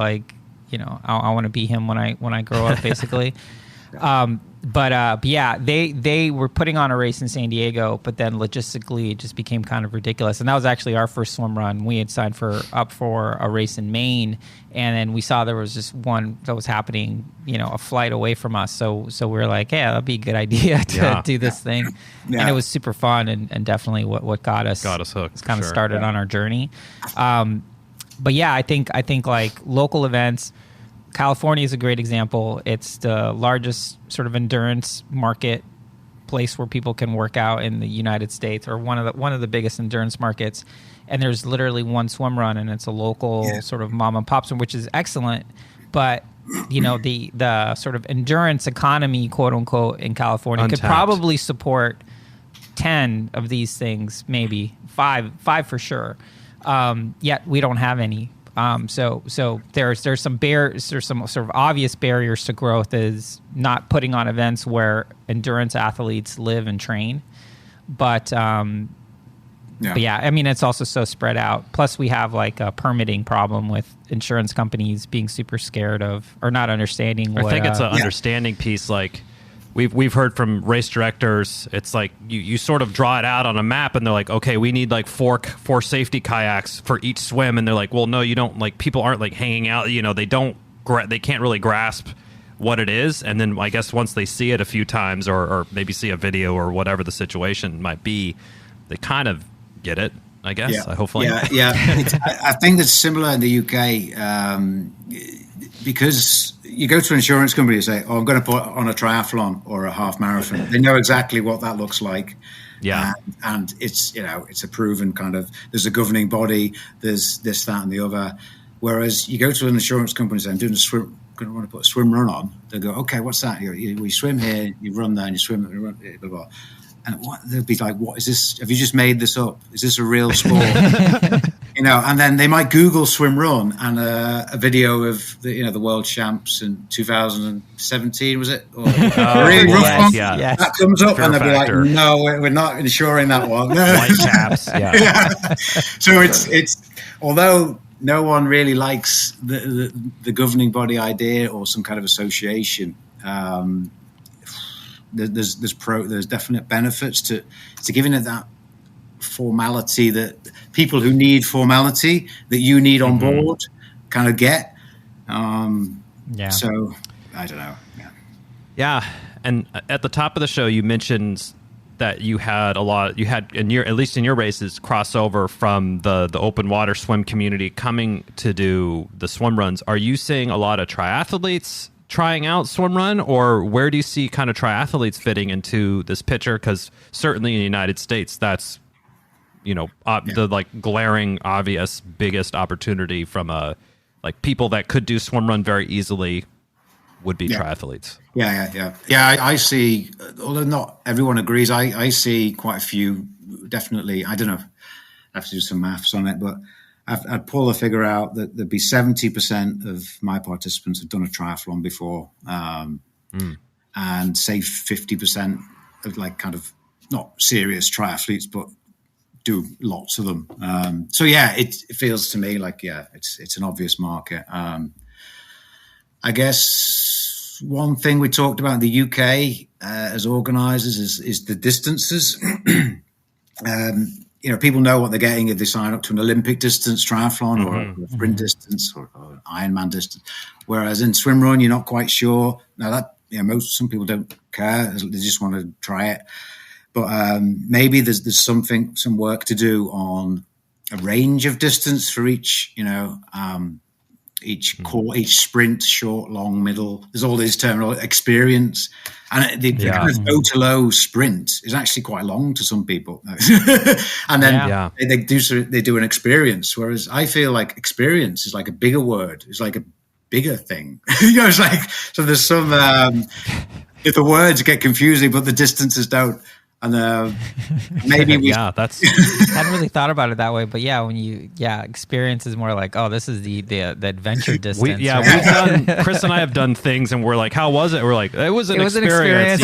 I want to be him when I grow up, basically. But yeah, they were putting on a race in San Diego, but then logistically it just became kind of ridiculous. And that was actually our first swim run. We had signed up for a race in Maine, and then we saw there was just one that was happening, a flight away from us. So we were like, yeah, that'd be a good idea to do this thing. Yeah. And it was super fun and definitely what got us hooked. Kind of started on our journey. But yeah, I think like local events. California is a great example. It's the largest sort of endurance market place where people can work out in the United States, or one of the biggest endurance markets. And there's literally one swim run, and it's a local sort of mom and pop swim, which is excellent. But the sort of endurance economy, quote unquote, in California Untapped. could probably support 10 of these things, maybe five for sure. Yet we don't have any. So there's some sort of obvious barriers to growth, is not putting on events where endurance athletes live and train. But yeah, I mean, it's also so spread out. Plus we have like a permitting problem with insurance companies being super scared of, or not understanding. I think it's an understanding piece. Like we've heard from race directors, it's like you sort of draw it out on a map, and they're like, okay, we need like four safety kayaks for each swim, and they're like, well, no, you don't. Like, people aren't like hanging out. They can't really grasp what it is. And then I guess once they see it a few times, or maybe see a video or whatever the situation might be, they kind of get it, I guess. Yeah. Hopefully. Yeah. I think it's similar in the UK, because you go to an insurance company and say, oh, I'm going to put on a triathlon or a half marathon. They know exactly what that looks like. Yeah. And it's, it's a proven kind of, there's a governing body, there's this, that, and the other. Whereas you go to an insurance company and say, I'm doing going to want to put a swim run on. They go, okay, what's that? We swim here, you run there, and you swim, you run, blah, blah. And they'll be like, what is this? Have you just made this up? Is this a real sport? And then they might Google swim run, and a video of the world champs in 2017, was it? Or really rough one? Yeah. That comes up, Fair and they'll factor. be like, no, we're not insuring that one. White caps. Yeah. So it's although no one really likes the governing body idea or some kind of association, there's definite benefits to giving it that formality that people who need formality that you need on board kind of get. So I don't know. Yeah. And at the top of the show, you mentioned that you had at least in your races, crossover from the open water swim community coming to do the swim runs. Are you seeing a lot of triathletes trying out swim run, or where do you see kind of triathletes fitting into this picture? Because certainly in the United States, that's the like glaring obvious biggest opportunity from people that could do swim run very easily would be triathletes. Yeah. I see, although not everyone agrees, I see quite a few, definitely. I don't know, I have to do some maths on it, but I'd pull a figure out that there'd be 70% of my participants have done a triathlon before, and say 50% of like kind of not serious triathletes, but do lots of them. So yeah, it feels to me like, it's an obvious market. I guess one thing we talked about in the UK as organisers is the distances. People know what they're getting if they sign up to an Olympic distance triathlon or a sprint distance or an Ironman distance. Whereas in swim run, you're not quite sure. Now that some people don't care; they just want to try it. But maybe there's some work to do on a range of distance for each. Each sprint, short, long, middle. There's all this terminal experience, and the kind of low to low sprint is actually quite long to some people. And then they do an experience, whereas I feel like experience is like a bigger word. It's like a bigger thing. It's like, so there's some if the words get confusing, but the distances don't. And maybe we that's I hadn't really thought about it that way, but experience is more like, oh, this is the adventure distance. We've done, Chris and I have done things, and we're like, how was it? We're like, it was an experience.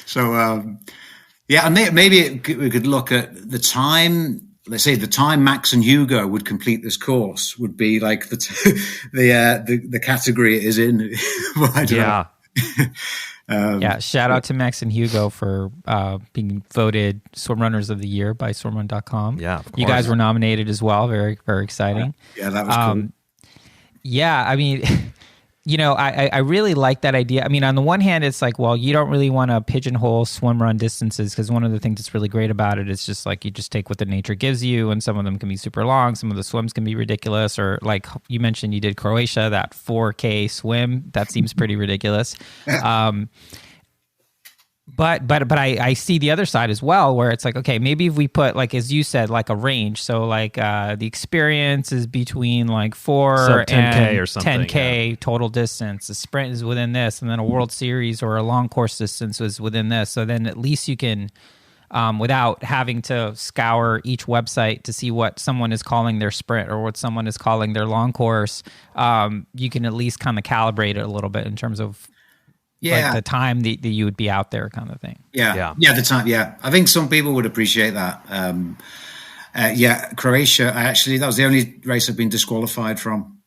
So and maybe we could look at the time. let's say the time Max and Hugo would complete this course would be like the category it is in. I don't know. Shout out to Max and Hugo for being voted Swim Runners of the Year by swimrun.com. Yeah, of course. You guys were nominated as well. Very, very exciting. Yeah, that was cool. Yeah, I mean, I really like that idea. I mean, on the one hand, it's like, well, you don't really want to pigeonhole swim run distances, because one of the things that's really great about it is just like you just take what the nature gives you, and some of them can be super long, some of the swims can be ridiculous, or like you mentioned, you did Croatia, that 4K swim, that seems pretty ridiculous. But I see the other side as well, where it's like, okay, maybe if we put, like, as you said, like a range. So like the experience is between like 4 10K and or something, 10K total distance. The sprint is within this, and then a World Series or a long course distance is within this. So then at least you can, without having to scour each website to see what someone is calling their sprint or what someone is calling their long course, you can at least kind of calibrate it a little bit in terms of like the time that you would be out there, kind of thing. The time. Yeah, I think some people would appreciate that. Croatia. That was the only race I've been disqualified from.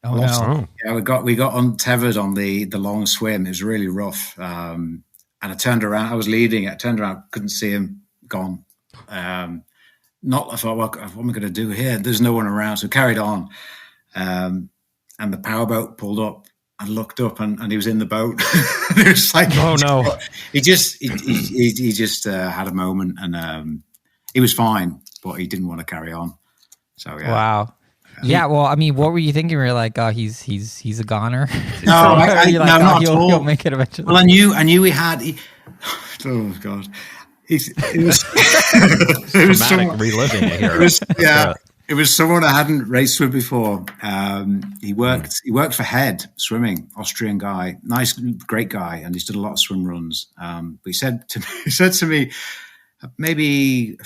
Oh no! Yeah, we got untethered on the long swim. It was really rough, and I turned around. I was leading it. I turned around, couldn't see him, gone. I thought, well, what am I going to do here? There's no one around, so carried on. And the powerboat pulled up. I looked up and he was in the boat. It was like, oh no! He just had a moment, and he was fine, but he didn't want to carry on. So yeah. Wow. Yeah. Well, I mean, what were you thinking? Were you like, oh, he's a goner? No, not at all. He'll make it eventually. Well, I knew he had. Oh God. It was dramatic reliving it here. It was someone I hadn't raced with before. He worked for Head Swimming, Austrian guy, nice, great guy, and he's done a lot of swim runs. But he said to me, maybe a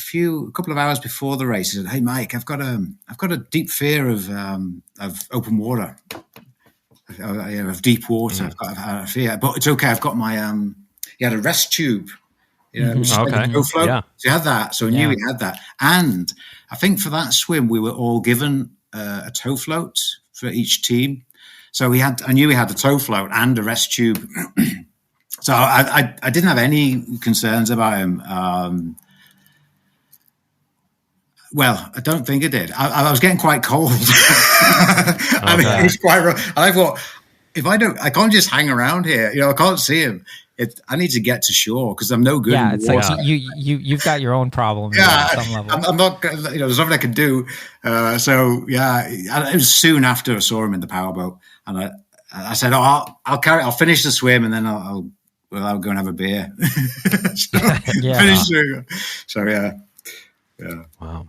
couple of hours before the race, he said, "Hey Mike, I've got a deep fear of open water, of deep water. I've got a fear, but it's okay. I've got my he had a rest tube." Which okay. Like a go float. Yeah. So he had that. So I knew he had that. And I think for that swim, we were all given a tow float for each team. So I knew we had a tow float and a rest tube. So I didn't have any concerns about him. Well, I don't think I did. I was getting quite cold. I mean, it was quite rough. And I thought, I can't just hang around here. I can't see him. I need to get to shore because I'm no good. Yeah, it's like you've got your own problems. Yeah, at some level. I'm not. There's nothing I can do. It was soon after I saw him in the powerboat, and I said, "Oh, I'll finish the swim, and then I'll go and have a beer." Finish the, so yeah. Wow.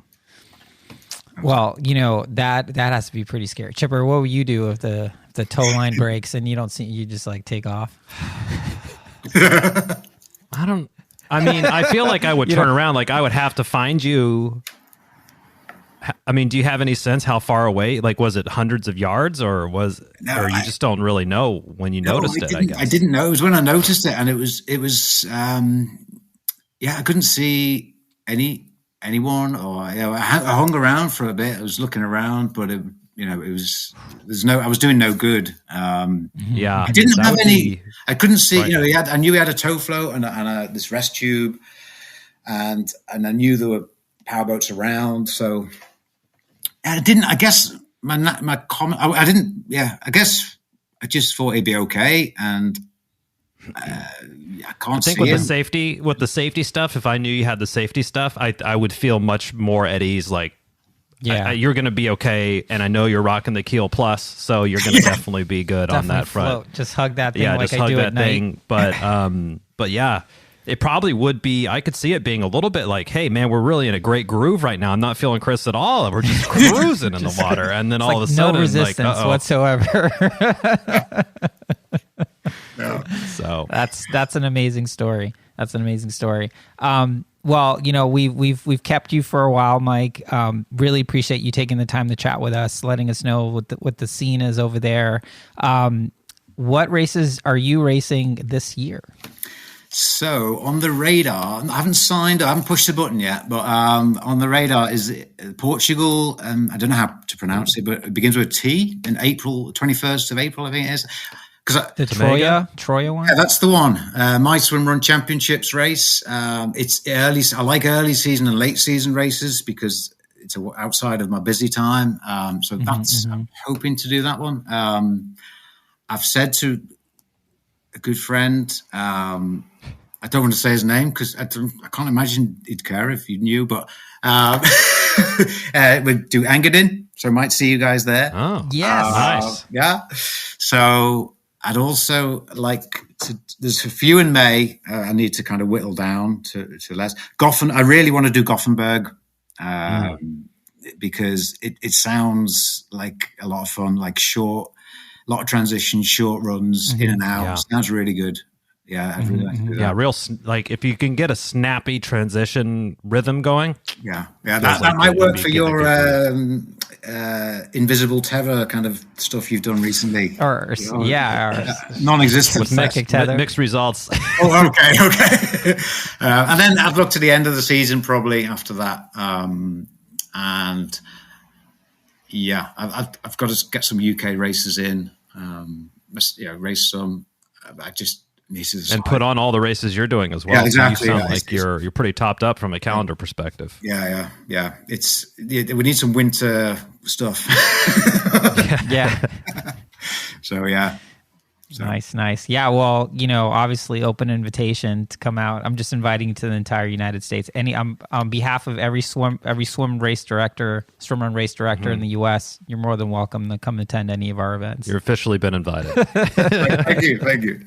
Well, that has to be pretty scary. Chipper, what would you do if the tow line breaks and you just like take off? I feel like I would turn around. Like I would have to find you. I mean, do you have any sense how far away? Like, was it hundreds of yards, or you just don't really know when you noticed it? I guess I didn't know. It was when I noticed it, and it was. I couldn't see anyone, or I hung around for a bit. I was looking around, but it was I was doing no good. I didn't have any. I couldn't see. Right. I knew he had a tow float and this rest tube, and I knew there were powerboats around. So I didn't. I guess my comment. I didn't. Yeah, I guess I just thought he'd be okay, and I can't see with the safety stuff. If I knew you had the safety stuff, I would feel much more at ease. Like. Yeah, you're going to be okay, and I know you're rocking the Keel Plus, so you're going to definitely be good on that front. Float. Just hug that thing just hug that thing. But yeah, it probably would be. I could see it being a little bit like, hey man, we're really in a great groove right now. I'm not feeling Chris at all. We're just cruising in the water, and then all of a sudden, no resistance whatsoever. So that's an amazing story. Well, we've kept you for a while, Mike. Really appreciate you taking the time to chat with us, letting us know what the scene is over there. What races are you racing this year? So on the radar, I haven't pushed the button yet, but on the radar is Portugal. I don't know how to pronounce it, but it begins with a T. In April, 21st of April, I think it is. The Troya one? Yeah, that's the one. My Swimrun Championships race. It's early. I like early season and late season races because it's outside of my busy time. So I'm hoping to do that one. I've said to a good friend, I don't want to say his name because I can't imagine he'd care if you knew, but we'd do Engadin. So I might see you guys there. Oh, yes. Nice. Yeah. So I'd also like to, there's a few in May I need to kind of whittle down to less. I really want to do Gothenburg because it sounds like a lot of fun, like short, a lot of transitions, short runs, in and out. Yeah. Sounds really good. Yeah, I'd really like to do that. Yeah, like if you can get a snappy transition rhythm going. Yeah, that might work for your invisible tether kind of stuff you've done recently. Or non-existent with mixed results. Oh, okay. And then I've looked to the end of the season probably after that, and yeah, I've got to get some UK races in. Race some. I just. And put on all the races you're doing as well. Yeah, exactly. So you sound like you're pretty topped up from a calendar perspective. Yeah. We need some winter stuff. Yeah. So yeah. Nice. Yeah, well, obviously open invitation to come out. I'm just inviting you to the entire United States. On behalf of every swimrun race director in the US, you're more than welcome to come attend any of our events. You're officially been invited. Thank you.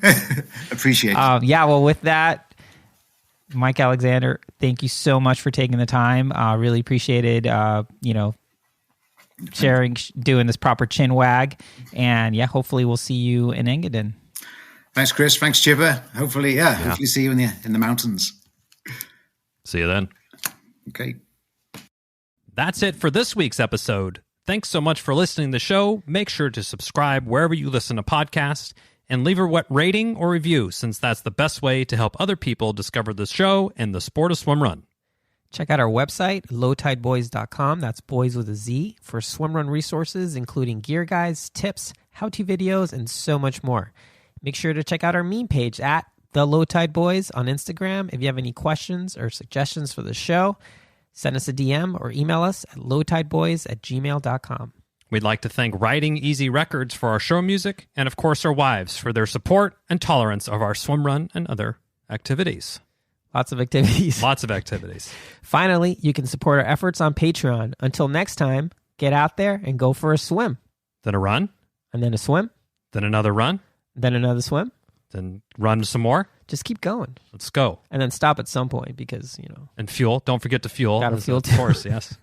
Appreciate it. Yeah, well, with that, Mike Alexander, thank you so much for taking the time. Really appreciated doing this proper chin wag, and hopefully we'll see you in Engadin. Thanks, Chris. Thanks, Chipper. Hopefully see you in the mountains. See you then. Okay. That's it for this week's episode. Thanks so much for listening to the show. Make sure to subscribe wherever you listen to podcasts and leave a rating or review, since that's the best way to help other people discover the show and the sport of swimrun. Check out our website, lowtideboys.com. That's boys with a Z, for swimrun resources, including gear guides, tips, how-to videos, and so much more. Make sure to check out our meme page at The Low Tide Boys on Instagram. If you have any questions or suggestions for the show, send us a DM or email us at lowtideboys@gmail.com. We'd like to thank Riding Easy Records for our show music, and of course our wives for their support and tolerance of our swimrun and other activities. Lots of activities. Finally, you can support our efforts on Patreon. Until next time, get out there and go for a swim. Then a run. And then a swim. Then another run. Then another swim. Then run some more. Just keep going. Let's go. And then stop at some point because, And fuel. Don't forget to fuel. Gotta fuel too. Of course, yes.